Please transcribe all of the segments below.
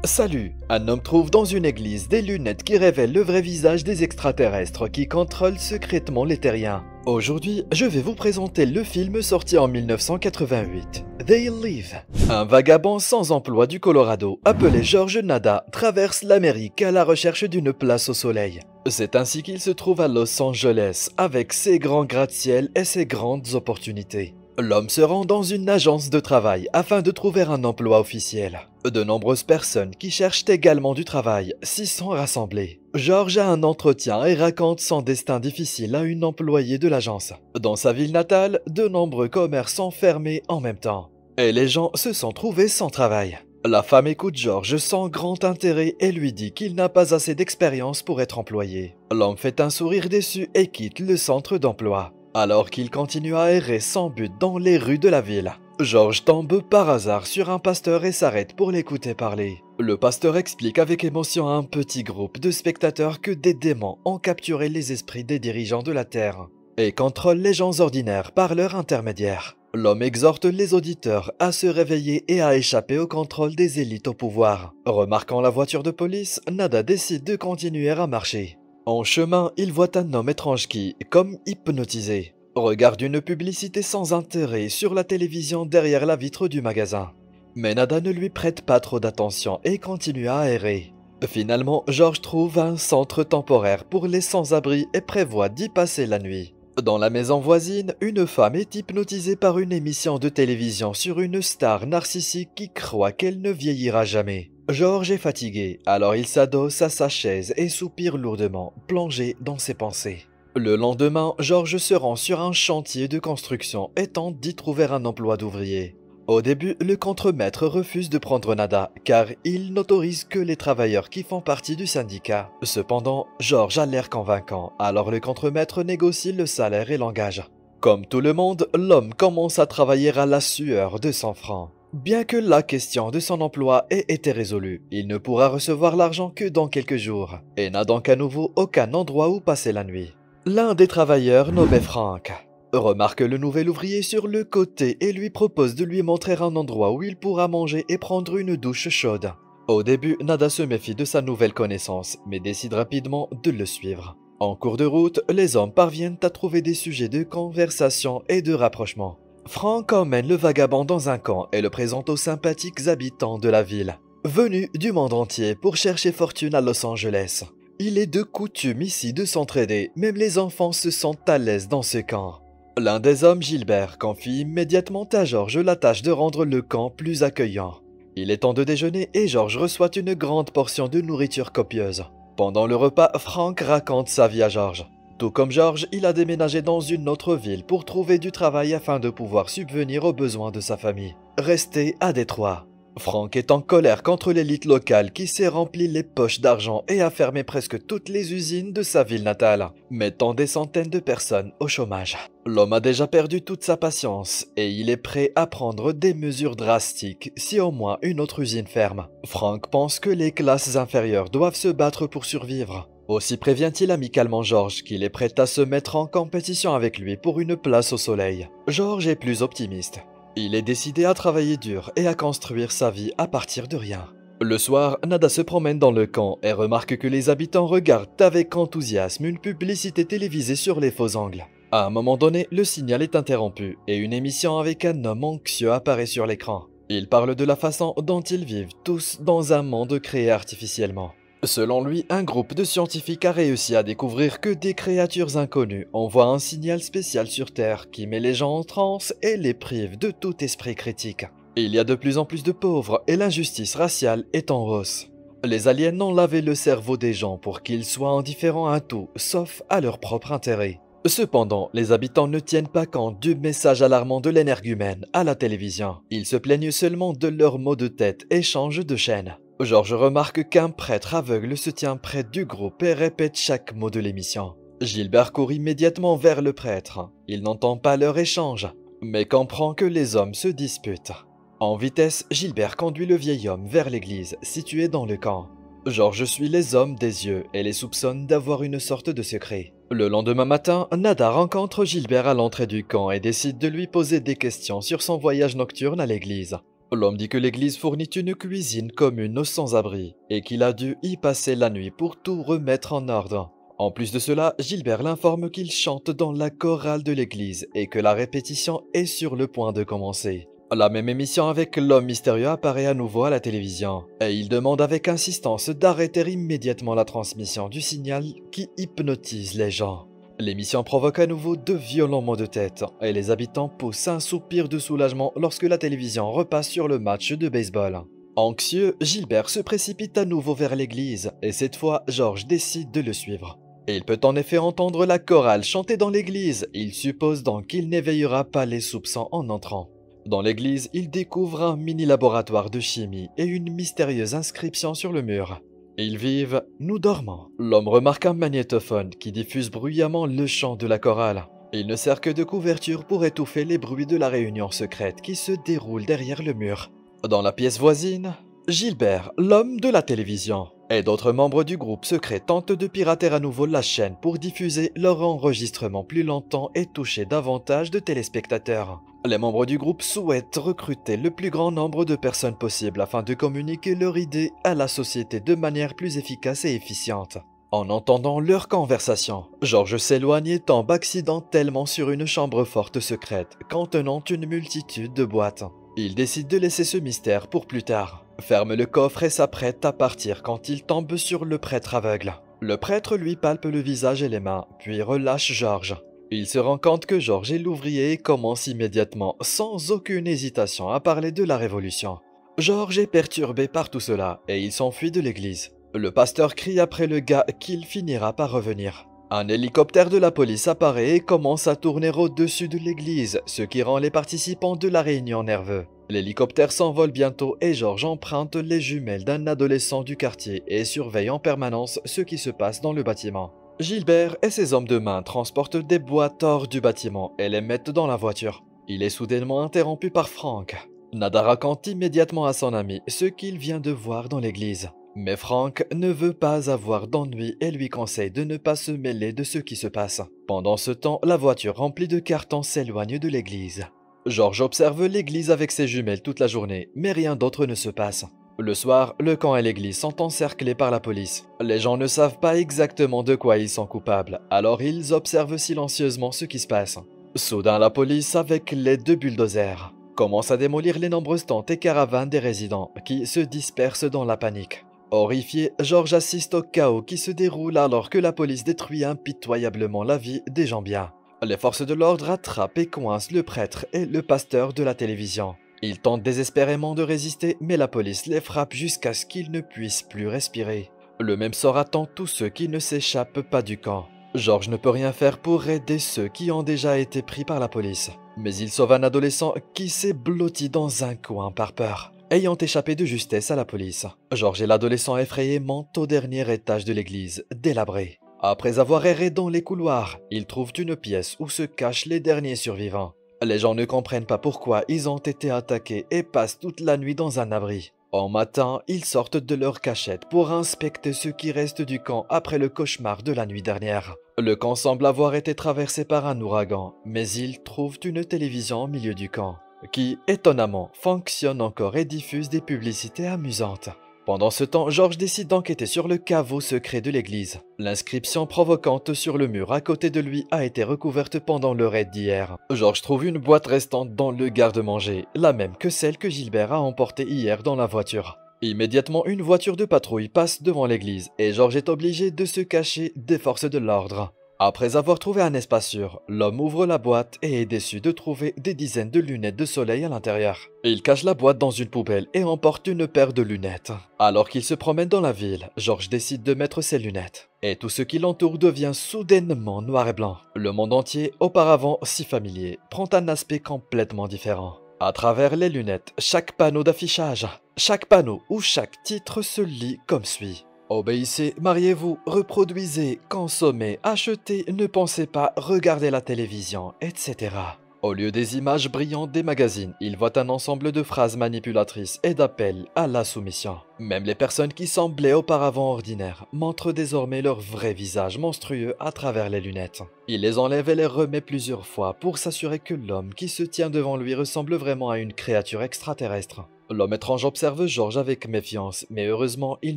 Salut! Un homme trouve dans une église des lunettes qui révèlent le vrai visage des extraterrestres qui contrôlent secrètement les terriens. Aujourd'hui, je vais vous présenter le film sorti en 1988, They Live. Un vagabond sans emploi du Colorado, appelé George Nada, traverse l'Amérique à la recherche d'une place au soleil. C'est ainsi qu'il se trouve à Los Angeles, avec ses grands gratte-ciel et ses grandes opportunités. L'homme se rend dans une agence de travail afin de trouver un emploi officiel. De nombreuses personnes qui cherchent également du travail s'y sont rassemblées. George a un entretien et raconte son destin difficile à une employée de l'agence. Dans sa ville natale, de nombreux commerces sont fermés en même temps. Et les gens se sont trouvés sans travail. La femme écoute George sans grand intérêt et lui dit qu'il n'a pas assez d'expérience pour être employé. L'homme fait un sourire déçu et quitte le centre d'emploi. Alors qu'il continue à errer sans but dans les rues de la ville, George tombe par hasard sur un pasteur et s'arrête pour l'écouter parler. Le pasteur explique avec émotion à un petit groupe de spectateurs que des démons ont capturé les esprits des dirigeants de la Terre et contrôlent les gens ordinaires par leur intermédiaire. L'homme exhorte les auditeurs à se réveiller et à échapper au contrôle des élites au pouvoir. Remarquant la voiture de police, Nada décide de continuer à marcher. En chemin, il voit un homme étrange qui, comme hypnotisé, regarde une publicité sans intérêt sur la télévision derrière la vitre du magasin. Mais Nada ne lui prête pas trop d'attention et continue à errer. Finalement, George trouve un centre temporaire pour les sans-abri et prévoit d'y passer la nuit. Dans la maison voisine, une femme est hypnotisée par une émission de télévision sur une star narcissique qui croit qu'elle ne vieillira jamais. George est fatigué, alors il s'adosse à sa chaise et soupire lourdement, plongé dans ses pensées. Le lendemain, George se rend sur un chantier de construction et tente d'y trouver un emploi d'ouvrier. Au début, le contremaître refuse de prendre Nada, car il n'autorise que les travailleurs qui font partie du syndicat. Cependant, George a l'air convaincant, alors le contremaître négocie le salaire et l'engage. Comme tout le monde, l'homme commence à travailler à la sueur de 100 francs. Bien que la question de son emploi ait été résolue, il ne pourra recevoir l'argent que dans quelques jours, et n'a donc à nouveau aucun endroit où passer la nuit. L'un des travailleurs, nommé Frank, remarque le nouvel ouvrier sur le côté et lui propose de lui montrer un endroit où il pourra manger et prendre une douche chaude. Au début, Nada se méfie de sa nouvelle connaissance, mais décide rapidement de le suivre. En cours de route, les hommes parviennent à trouver des sujets de conversation et de rapprochement. Frank emmène le vagabond dans un camp et le présente aux sympathiques habitants de la ville, venus du monde entier pour chercher fortune à Los Angeles. Il est de coutume ici de s'entraider, même les enfants se sentent à l'aise dans ce camp. L'un des hommes, Gilbert, confie immédiatement à George la tâche de rendre le camp plus accueillant. Il est temps de déjeuner et George reçoit une grande portion de nourriture copieuse. Pendant le repas, Frank raconte sa vie à George. Tout comme George, il a déménagé dans une autre ville pour trouver du travail afin de pouvoir subvenir aux besoins de sa famille. Resté à Détroit. Frank est en colère contre l'élite locale qui s'est rempli les poches d'argent et a fermé presque toutes les usines de sa ville natale, mettant des centaines de personnes au chômage. L'homme a déjà perdu toute sa patience et il est prêt à prendre des mesures drastiques si au moins une autre usine ferme. Frank pense que les classes inférieures doivent se battre pour survivre. Aussi prévient-il amicalement George qu'il est prêt à se mettre en compétition avec lui pour une place au soleil. George est plus optimiste. Il est décidé à travailler dur et à construire sa vie à partir de rien. Le soir, Nada se promène dans le camp et remarque que les habitants regardent avec enthousiasme une publicité télévisée sur les faux angles. À un moment donné, le signal est interrompu et une émission avec un homme anxieux apparaît sur l'écran. Il parle de la façon dont ils vivent tous dans un monde créé artificiellement. Selon lui, un groupe de scientifiques a réussi à découvrir que des créatures inconnues envoient un signal spécial sur Terre qui met les gens en transe et les prive de tout esprit critique. Il y a de plus en plus de pauvres et l'injustice raciale est en hausse. Les aliens ont lavé le cerveau des gens pour qu'ils soient indifférents à tout, sauf à leur propre intérêt. Cependant, les habitants ne tiennent pas compte du message alarmant de l'énergumène à la télévision. Ils se plaignent seulement de leurs maux de tête et changent de chaîne. George remarque qu'un prêtre aveugle se tient près du groupe et répète chaque mot de l'émission. Gilbert court immédiatement vers le prêtre. Il n'entend pas leur échange, mais comprend que les hommes se disputent. En vitesse, Gilbert conduit le vieil homme vers l'église, située dans le camp. George suit les hommes des yeux et les soupçonne d'avoir une sorte de secret. Le lendemain matin, Nada rencontre Gilbert à l'entrée du camp et décide de lui poser des questions sur son voyage nocturne à l'église. L'homme dit que l'église fournit une cuisine commune aux sans-abri et qu'il a dû y passer la nuit pour tout remettre en ordre. En plus de cela, Gilbert l'informe qu'il chante dans la chorale de l'église et que la répétition est sur le point de commencer. La même émission avec l'homme mystérieux apparaît à nouveau à la télévision et il demande avec insistance d'arrêter immédiatement la transmission du signal qui hypnotise les gens. L'émission provoque à nouveau de violents maux de tête et les habitants poussent un soupir de soulagement lorsque la télévision repasse sur le match de baseball. Anxieux, Gilbert se précipite à nouveau vers l'église et cette fois, George décide de le suivre. Il peut en effet entendre la chorale chanter dans l'église, il suppose donc qu'il n'éveillera pas les soupçons en entrant. Dans l'église, il découvre un mini-laboratoire de chimie et une mystérieuse inscription sur le mur. Ils vivent, nous dormons. L'homme remarque un magnétophone qui diffuse bruyamment le chant de la chorale. Il ne sert que de couverture pour étouffer les bruits de la réunion secrète qui se déroule derrière le mur. Dans la pièce voisine, Gilbert, l'homme de la télévision, et d'autres membres du groupe secret tentent de pirater à nouveau la chaîne pour diffuser leur enregistrement plus longtemps et toucher davantage de téléspectateurs. Les membres du groupe souhaitent recruter le plus grand nombre de personnes possible afin de communiquer leur idée à la société de manière plus efficace et efficiente. En entendant leur conversation, George s'éloigne et tombe accidentellement sur une chambre forte secrète contenant une multitude de boîtes. Il décide de laisser ce mystère pour plus tard, ferme le coffre et s'apprête à partir quand il tombe sur le prêtre aveugle. Le prêtre lui palpe le visage et les mains, puis relâche George. Il se rend compte que George est l'ouvrier et commence immédiatement, sans aucune hésitation, à parler de la Révolution. George est perturbé par tout cela et il s'enfuit de l'église. Le pasteur crie après le gars qu'il finira par revenir. Un hélicoptère de la police apparaît et commence à tourner au-dessus de l'église, ce qui rend les participants de la réunion nerveux. L'hélicoptère s'envole bientôt et George emprunte les jumelles d'un adolescent du quartier et surveille en permanence ce qui se passe dans le bâtiment. Gilbert et ses hommes de main transportent des boîtes hors du bâtiment et les mettent dans la voiture. Il est soudainement interrompu par Frank. Nada raconte immédiatement à son ami ce qu'il vient de voir dans l'église. Mais Frank ne veut pas avoir d'ennui et lui conseille de ne pas se mêler de ce qui se passe. Pendant ce temps, la voiture remplie de cartons s'éloigne de l'église. George observe l'église avec ses jumelles toute la journée, mais rien d'autre ne se passe. Le soir, le camp et l'église sont encerclés par la police. Les gens ne savent pas exactement de quoi ils sont coupables, alors ils observent silencieusement ce qui se passe. Soudain, la police, avec l'aide de bulldozers, commence à démolir les nombreuses tentes et caravanes des résidents qui se dispersent dans la panique. Horrifié, George assiste au chaos qui se déroule alors que la police détruit impitoyablement la vie des gens bien. Les forces de l'ordre attrapent et coincent le prêtre et le pasteur de la télévision. Ils tentent désespérément de résister, mais la police les frappe jusqu'à ce qu'ils ne puissent plus respirer. Le même sort attend tous ceux qui ne s'échappent pas du camp. George ne peut rien faire pour aider ceux qui ont déjà été pris par la police. Mais il sauve un adolescent qui s'est blotti dans un coin par peur, ayant échappé de justesse à la police. George et l'adolescent effrayé montent au dernier étage de l'église, délabré. Après avoir erré dans les couloirs, ils trouvent une pièce où se cachent les derniers survivants. Les gens ne comprennent pas pourquoi ils ont été attaqués et passent toute la nuit dans un abri. Au matin, ils sortent de leur cachette pour inspecter ce qui reste du camp après le cauchemar de la nuit dernière. Le camp semble avoir été traversé par un ouragan, mais ils trouvent une télévision au milieu du camp, qui, étonnamment, fonctionne encore et diffuse des publicités amusantes. Pendant ce temps, George décide d'enquêter sur le caveau secret de l'église. L'inscription provocante sur le mur à côté de lui a été recouverte pendant le raid d'hier. George trouve une boîte restante dans le garde-manger, la même que celle que Gilbert a emportée hier dans la voiture. Immédiatement, une voiture de patrouille passe devant l'église et George est obligé de se cacher des forces de l'ordre. Après avoir trouvé un espace sûr, l'homme ouvre la boîte et est déçu de trouver des dizaines de lunettes de soleil à l'intérieur. Il cache la boîte dans une poubelle et emporte une paire de lunettes. Alors qu'il se promène dans la ville, George décide de mettre ses lunettes. Et tout ce qui l'entoure devient soudainement noir et blanc. Le monde entier, auparavant si familier, prend un aspect complètement différent. À travers les lunettes, chaque panneau d'affichage, chaque panneau ou chaque titre se lit comme suit. Obéissez, mariez-vous, reproduisez, consommez, achetez, ne pensez pas, regardez la télévision, etc. Au lieu des images brillantes des magazines, il voit un ensemble de phrases manipulatrices et d'appels à la soumission. Même les personnes qui semblaient auparavant ordinaires montrent désormais leur vrai visage monstrueux à travers les lunettes. Il les enlève et les remet plusieurs fois pour s'assurer que l'homme qui se tient devant lui ressemble vraiment à une créature extraterrestre. L'homme étrange observe George avec méfiance, mais heureusement il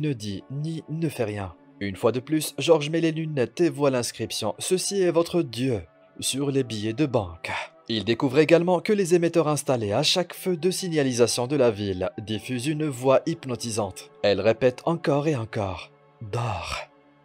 ne dit ni ne fait rien. Une fois de plus, George met les lunettes et voit l'inscription « Ceci est votre Dieu » sur les billets de banque. Il découvre également que les émetteurs installés à chaque feu de signalisation de la ville diffusent une voix hypnotisante. Elle répète encore et encore « Dors ».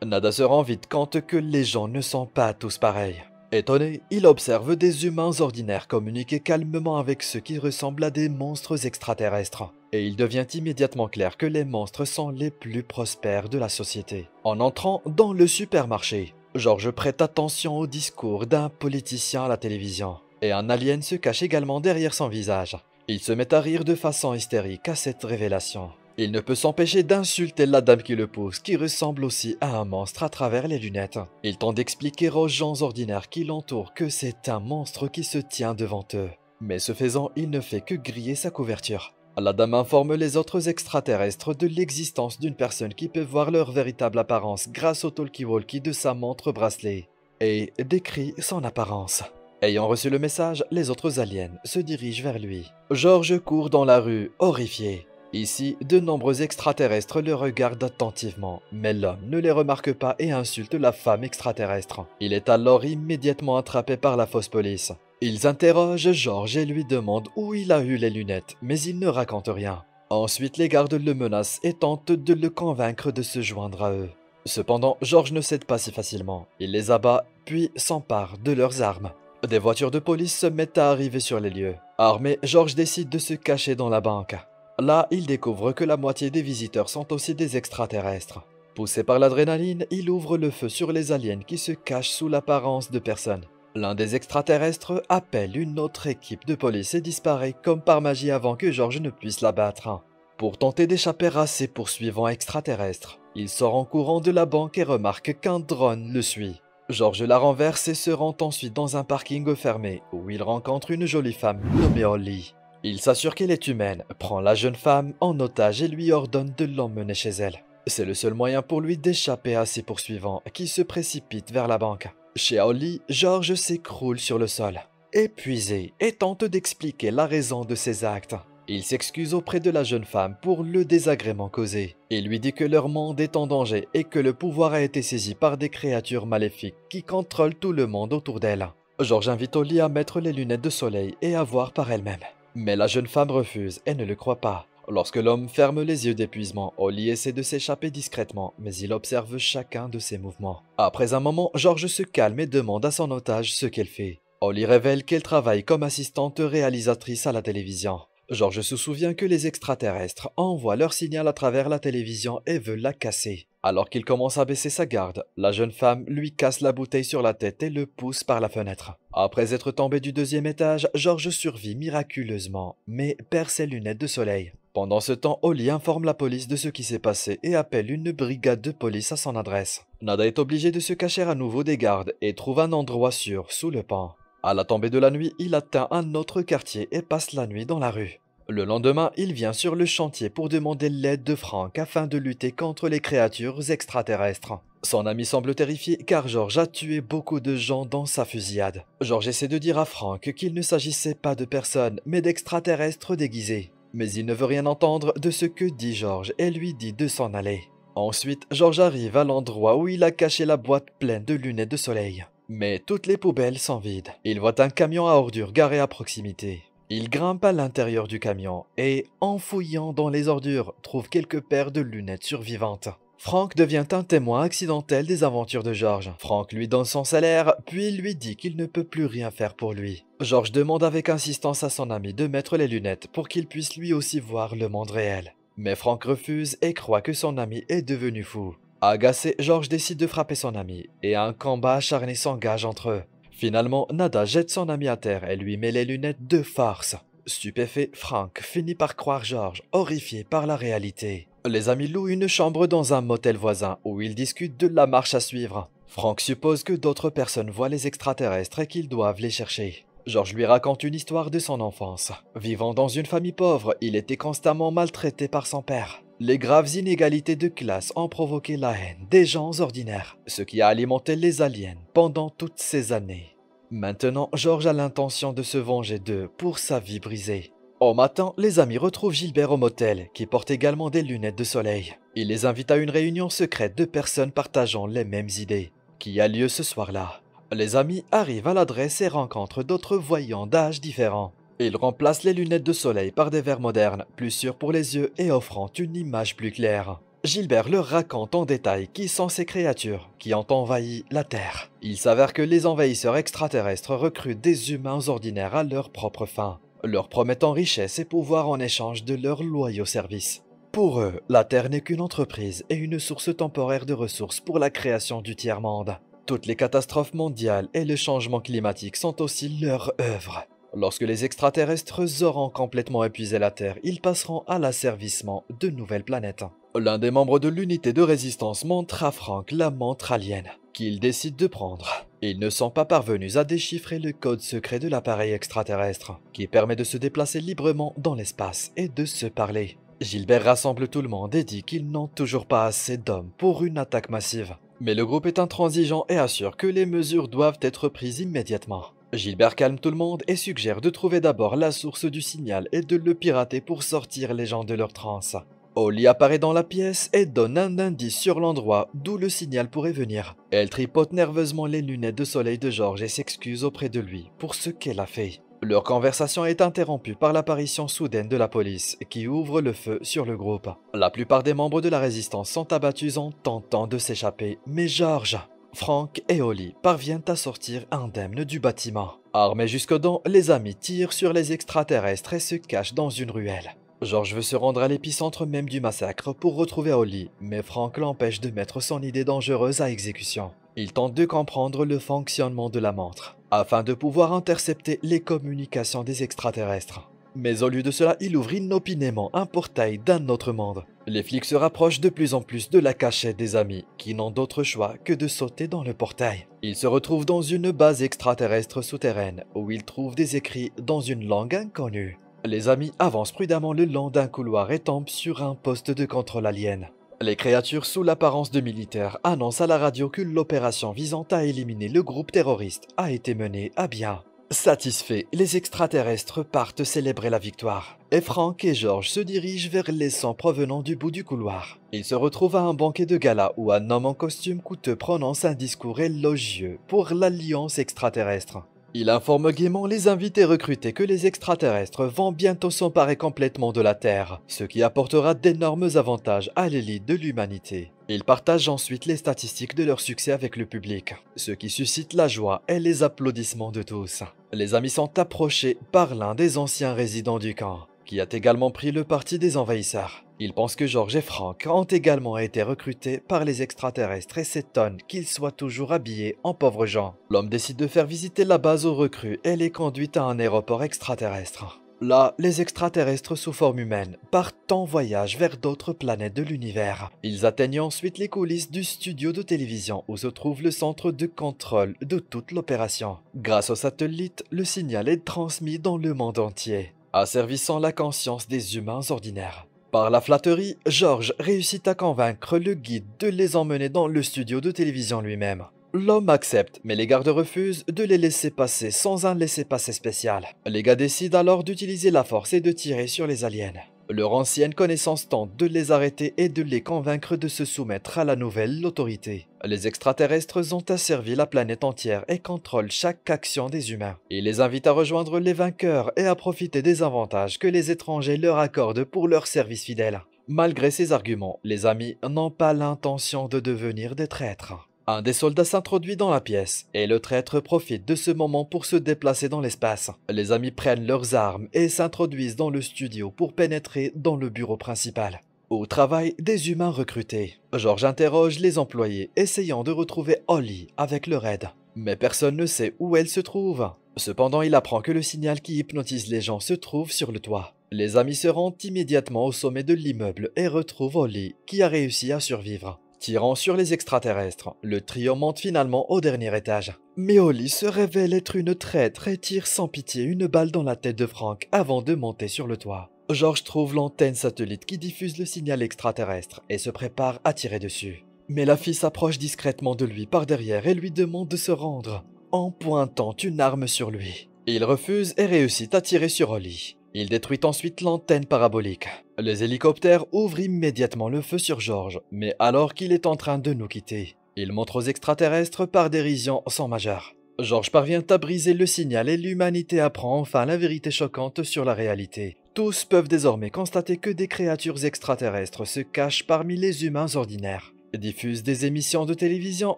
Nada se rend vite compte que les gens ne sont pas tous pareils. Étonné, il observe des humains ordinaires communiquer calmement avec ceux qui ressemblent à des monstres extraterrestres. Et il devient immédiatement clair que les monstres sont les plus prospères de la société. En entrant dans le supermarché, George prête attention au discours d'un politicien à la télévision. Et un alien se cache également derrière son visage. Il se met à rire de façon hystérique à cette révélation. Il ne peut s'empêcher d'insulter la dame qui le pousse, qui ressemble aussi à un monstre à travers les lunettes. Il tente d'expliquer aux gens ordinaires qui l'entourent que c'est un monstre qui se tient devant eux. Mais ce faisant, il ne fait que griller sa couverture. La dame informe les autres extraterrestres de l'existence d'une personne qui peut voir leur véritable apparence grâce au talkie-walkie de sa montre bracelet, et décrit son apparence. Ayant reçu le message, les autres aliens se dirigent vers lui. George court dans la rue, horrifié. Ici, de nombreux extraterrestres le regardent attentivement, mais l'homme ne les remarque pas et insulte la femme extraterrestre. Il est alors immédiatement attrapé par la fausse police. Ils interrogent George et lui demandent où il a eu les lunettes, mais il ne raconte rien. Ensuite, les gardes le menacent et tentent de le convaincre de se joindre à eux. Cependant, George ne cède pas si facilement. Il les abat, puis s'empare de leurs armes. Des voitures de police se mettent à arriver sur les lieux. Armé, George décide de se cacher dans la banque. Là, il découvre que la moitié des visiteurs sont aussi des extraterrestres. Poussé par l'adrénaline, il ouvre le feu sur les aliens qui se cachent sous l'apparence de personnes. L'un des extraterrestres appelle une autre équipe de police et disparaît comme par magie avant que George ne puisse l'abattre. Pour tenter d'échapper à ses poursuivants extraterrestres, il sort en courant de la banque et remarque qu'un drone le suit. George la renverse et se rend ensuite dans un parking fermé où il rencontre une jolie femme nommée Holly. Il s'assure qu'elle est humaine, prend la jeune femme en otage et lui ordonne de l'emmener chez elle. C'est le seul moyen pour lui d'échapper à ses poursuivants qui se précipitent vers la banque. Chez Holly, George s'écroule sur le sol, épuisé, et tente d'expliquer la raison de ses actes. Il s'excuse auprès de la jeune femme pour le désagrément causé. Il lui dit que leur monde est en danger et que le pouvoir a été saisi par des créatures maléfiques qui contrôlent tout le monde autour d'elle. George invite Holly à mettre les lunettes de soleil et à voir par elle-même. Mais la jeune femme refuse et ne le croit pas. Lorsque l'homme ferme les yeux d'épuisement, Holly essaie de s'échapper discrètement, mais il observe chacun de ses mouvements. Après un moment, George se calme et demande à son otage ce qu'elle fait. Holly révèle qu'elle travaille comme assistante réalisatrice à la télévision. George se souvient que les extraterrestres envoient leur signal à travers la télévision et veulent la casser. Alors qu'il commence à baisser sa garde, la jeune femme lui casse la bouteille sur la tête et le pousse par la fenêtre. Après être tombé du deuxième étage, George survit miraculeusement, mais perd ses lunettes de soleil. Pendant ce temps, Holly informe la police de ce qui s'est passé et appelle une brigade de police à son adresse. Nada est obligé de se cacher à nouveau des gardes et trouve un endroit sûr sous le pont. À la tombée de la nuit, il atteint un autre quartier et passe la nuit dans la rue. Le lendemain, il vient sur le chantier pour demander l'aide de Frank afin de lutter contre les créatures extraterrestres. Son ami semble terrifié car George a tué beaucoup de gens dans sa fusillade. George essaie de dire à Frank qu'il ne s'agissait pas de personnes mais d'extraterrestres déguisés. Mais il ne veut rien entendre de ce que dit George et lui dit de s'en aller. Ensuite, George arrive à l'endroit où il a caché la boîte pleine de lunettes de soleil. Mais toutes les poubelles sont vides. Il voit un camion à ordures garé à proximité. Il grimpe à l'intérieur du camion et, en fouillant dans les ordures, trouve quelques paires de lunettes survivantes. Frank devient un témoin accidentel des aventures de George. Frank lui donne son salaire, puis lui dit qu'il ne peut plus rien faire pour lui. George demande avec insistance à son ami de mettre les lunettes pour qu'il puisse lui aussi voir le monde réel. Mais Frank refuse et croit que son ami est devenu fou. Agacé, George décide de frapper son ami et un combat acharné s'engage entre eux. Finalement, Nada jette son ami à terre et lui met les lunettes de force. Stupéfait, Frank finit par croire George, horrifié par la réalité. Les amis louent une chambre dans un motel voisin où ils discutent de la marche à suivre. Frank suppose que d'autres personnes voient les extraterrestres et qu'ils doivent les chercher. George lui raconte une histoire de son enfance. Vivant dans une famille pauvre, il était constamment maltraité par son père. Les graves inégalités de classe ont provoqué la haine des gens ordinaires, ce qui a alimenté les aliens pendant toutes ces années. Maintenant, George a l'intention de se venger d'eux pour sa vie brisée. Au matin, les amis retrouvent Gilbert au motel, qui porte également des lunettes de soleil. Il les invite à une réunion secrète de personnes partageant les mêmes idées, qui a lieu ce soir-là. Les amis arrivent à l'adresse et rencontrent d'autres voyants d'âge différents. Ils remplacent les lunettes de soleil par des verres modernes, plus sûrs pour les yeux et offrant une image plus claire. Gilbert leur raconte en détail qui sont ces créatures qui ont envahi la Terre. Il s'avère que les envahisseurs extraterrestres recrutent des humains ordinaires à leur propre fin, leur promettant richesse et pouvoir en échange de leurs loyaux services. Pour eux, la Terre n'est qu'une entreprise et une source temporaire de ressources pour la création du tiers-monde. Toutes les catastrophes mondiales et le changement climatique sont aussi leur œuvre. Lorsque les extraterrestres auront complètement épuisé la Terre, ils passeront à l'asservissement de nouvelles planètes. L'un des membres de l'unité de résistance montre à Frank la montre alien, qu'il décide de prendre. Ils ne sont pas parvenus à déchiffrer le code secret de l'appareil extraterrestre, qui permet de se déplacer librement dans l'espace et de se parler. Gilbert rassemble tout le monde et dit qu'ils n'ont toujours pas assez d'hommes pour une attaque massive. Mais le groupe est intransigeant et assure que les mesures doivent être prises immédiatement. Gilbert calme tout le monde et suggère de trouver d'abord la source du signal et de le pirater pour sortir les gens de leur transe. Holly apparaît dans la pièce et donne un indice sur l'endroit d'où le signal pourrait venir. Elle tripote nerveusement les lunettes de soleil de George et s'excuse auprès de lui pour ce qu'elle a fait. Leur conversation est interrompue par l'apparition soudaine de la police qui ouvre le feu sur le groupe. La plupart des membres de la résistance sont abattus en tentant de s'échapper, mais George, Frank et Holly parviennent à sortir indemnes du bâtiment. Armés jusqu'aux dents, les amis tirent sur les extraterrestres et se cachent dans une ruelle. George veut se rendre à l'épicentre même du massacre pour retrouver Holly, mais Frank l'empêche de mettre son idée dangereuse à exécution. Il tente de comprendre le fonctionnement de la montre, afin de pouvoir intercepter les communications des extraterrestres. Mais au lieu de cela, il ouvre inopinément un portail d'un autre monde. Les flics se rapprochent de plus en plus de la cachette des amis, qui n'ont d'autre choix que de sauter dans le portail. Ils se retrouvent dans une base extraterrestre souterraine, où ils trouvent des écrits dans une langue inconnue. Les amis avancent prudemment le long d'un couloir et tombent sur un poste de contrôle alien. Les créatures sous l'apparence de militaires annoncent à la radio que l'opération visant à éliminer le groupe terroriste a été menée à bien. Satisfaits, les extraterrestres partent célébrer la victoire. Et Frank et George se dirigent vers les sons provenant du bout du couloir. Ils se retrouvent à un banquet de gala où un homme en costume coûteux prononce un discours élogieux pour l'alliance extraterrestre. Il informe gaiement les invités recrutés que les extraterrestres vont bientôt s'emparer complètement de la Terre, ce qui apportera d'énormes avantages à l'élite de l'humanité. Ils partagent ensuite les statistiques de leur succès avec le public, ce qui suscite la joie et les applaudissements de tous. Les amis sont approchés par l'un des anciens résidents du camp, qui a également pris le parti des envahisseurs. Il pense que George et Frank ont également été recrutés par les extraterrestres et s'étonne qu'ils soient toujours habillés en pauvres gens. L'homme décide de faire visiter la base aux recrues et les conduit à un aéroport extraterrestre. Là, les extraterrestres sous forme humaine partent en voyage vers d'autres planètes de l'univers. Ils atteignent ensuite les coulisses du studio de télévision où se trouve le centre de contrôle de toute l'opération. Grâce au satellite, le signal est transmis dans le monde entier, asservissant la conscience des humains ordinaires. Par la flatterie, George réussit à convaincre le guide de les emmener dans le studio de télévision lui-même. L'homme accepte, mais les gardes refusent de les laisser passer sans un laissez-passer spécial. Les gars décident alors d'utiliser la force et de tirer sur les aliens. Leur ancienne connaissance tente de les arrêter et de les convaincre de se soumettre à la nouvelle autorité. Les extraterrestres ont asservi la planète entière et contrôlent chaque action des humains. Ils les invitent à rejoindre les vainqueurs et à profiter des avantages que les étrangers leur accordent pour leur service fidèle. Malgré ces arguments, les amis n'ont pas l'intention de devenir des traîtres. Un des soldats s'introduit dans la pièce, et le traître profite de ce moment pour se déplacer dans l'espace. Les amis prennent leurs armes et s'introduisent dans le studio pour pénétrer dans le bureau principal. Au travail des humains recrutés, George interroge les employés, essayant de retrouver Holly avec leur aide. Mais personne ne sait où elle se trouve. Cependant, il apprend que le signal qui hypnotise les gens se trouve sur le toit. Les amis se rendent immédiatement au sommet de l'immeuble et retrouvent Holly, qui a réussi à survivre. Tirant sur les extraterrestres, le trio monte finalement au dernier étage. Mais Holly se révèle être une traître et tire sans pitié une balle dans la tête de Frank avant de monter sur le toit. George trouve l'antenne satellite qui diffuse le signal extraterrestre et se prépare à tirer dessus. Mais la fille s'approche discrètement de lui par derrière et lui demande de se rendre, en pointant une arme sur lui. Il refuse et réussit à tirer sur Holly. Il détruit ensuite l'antenne parabolique. Les hélicoptères ouvrent immédiatement le feu sur George, mais alors qu'il est en train de nous quitter, il montre aux extraterrestres par dérision son majeur. George parvient à briser le signal et l'humanité apprend enfin la vérité choquante sur la réalité. Tous peuvent désormais constater que des créatures extraterrestres se cachent parmi les humains ordinaires, diffusent des émissions de télévision,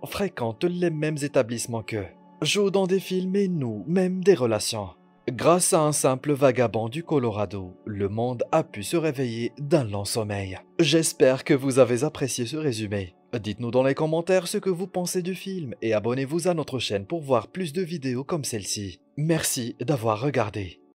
fréquentent les mêmes établissements qu'eux, jouent dans des films et nouent même des relations. Grâce à un simple vagabond du Colorado, le monde a pu se réveiller d'un long sommeil. J'espère que vous avez apprécié ce résumé. Dites-nous dans les commentaires ce que vous pensez du film et abonnez-vous à notre chaîne pour voir plus de vidéos comme celle-ci. Merci d'avoir regardé.